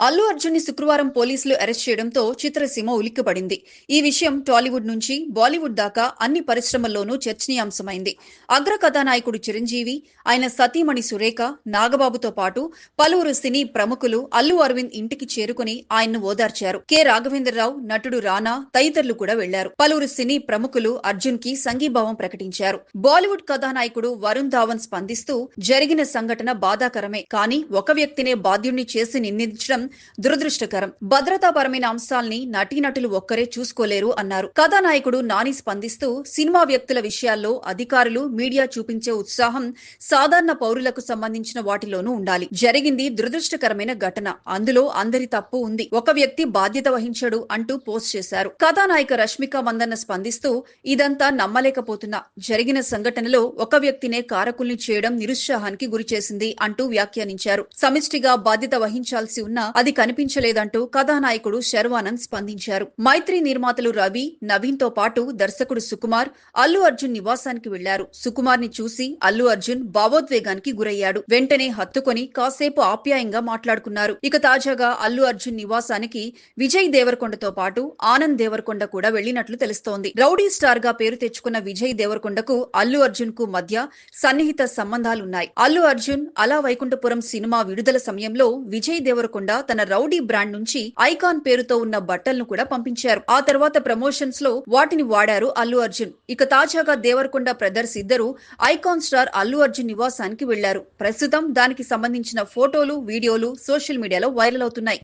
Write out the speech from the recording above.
అల్లు అర్జున్ ని శుక్రవారం పోలీసులు అరెస్ట్ చేయడంతో చిత్రసీమ ఉలిక్కిపడింది. ఈ విషయం టాలీవుడ్ నుంచి బాలీవుడ్ దాకా అన్ని పరిశ్రమల్లోనూ చర్చనీయాంశమైంది. అగ్ర కథానాయకుడు చిరంజీవి, ఆయన సతీమణి సురేఖ, నాగబాబుతో పాటు పలువురు సినీ ప్రముఖులు అల్లు అరవింద్ ఇంటికి చేరుకుని ఆయన్ను ఓదార్చారు. కె రాఘవేంద్రరావు, నటుడు రానా తదితరులు కూడా వెళ్లారు. పలువురు సినీ ప్రముఖులు అర్జున్ కి సంఘీభావం ప్రకటించారు. బాలీవుడ్ కథానాయకుడు వరుణ్ ధావన్ స్పందిస్తూ జరిగిన సంఘటన బాధాకరమే, కానీ ఒక వ్యక్తినే బాధ్యుణ్ణి చేసి నిందించడం దురదృష్టకరం. భద్రతాపరమైన అంశాల్ని నటీనటులు ఒక్కరే చూసుకోలేరు అన్నారు. కథానాయకుడు నాని స్పందిస్తూ సినిమా వ్యక్తుల విషయాల్లో అధికారులు, మీడియా చూపించే ఉత్సాహం సాధారణ పౌరులకు సంబంధించిన వాటిలోనూ ఉండాలి. జరిగింది దురదృష్టకరమైన ఘటన, అందులో అందరి తప్పు ఉంది, ఒక వ్యక్తి బాధ్యత వహించడు అంటూ పోస్ట్ చేశారు. కథానాయిక రష్మిక మందన్న స్పందిస్తూ ఇదంతా నమ్మలేకపోతున్నా, జరిగిన సంఘటనలో ఒక వ్యక్తినే కారకుల్ని చేయడం నిరుత్సాహానికి గురిచేసింది అంటూ వ్యాఖ్యానించారు. సమిష్టిగా బాధ్యత వహించాల్సి ఉన్నా అది కనిపించలేదంటూ కథానాయకుడు శర్వానంద్ స్పందించారు. మైత్రి నిర్మాతలు రవి, నవీన్ తో పాటు దర్శకుడు సుకుమార్ అల్లు అర్జున్ నివాసానికి వెళ్లారు. సుకుమార్ ని చూసి అల్లు అర్జున్ భావోద్వేగానికి గురయ్యాడు. వెంటనే హత్తుకొని కాసేపు ఆప్యాయంగా మాట్లాడుకున్నారు. ఇక తాజాగా అల్లు అర్జున్ నివాసానికి విజయ్ దేవరకొండతో పాటు ఆనంద్ దేవరకొండ కూడా వెళ్లినట్లు తెలుస్తోంది. రౌడీ స్టార్ గా పేరు తెచ్చుకున్న విజయ్ దేవరకొండకు అల్లు అర్జున్ కు మధ్య సన్నిహిత సంబంధాలున్నాయి. అల్లు అర్జున్ అలా వైకుంఠపురం సినిమా విడుదల సమయంలో విజయ్ దేవరకొండ తన రౌడీ బ్రాండ్ నుంచి ఐకాన్ పేరుతో ఉన్న బట్టలను కూడా పంపించారు. ఆ తర్వాత ప్రమోషన్స్ లో వాటిని వాడారు అల్లు అర్జున్. ఇక తాజాగా దేవరకొండ బ్రదర్స్ ఇద్దరు ఐకాన్ స్టార్ అల్లు అర్జున్ నివాసానికి వెళ్లారు. ప్రస్తుతం దానికి సంబంధించిన ఫోటోలు, వీడియోలు సోషల్ మీడియాలో వైరల్ అవుతున్నాయి.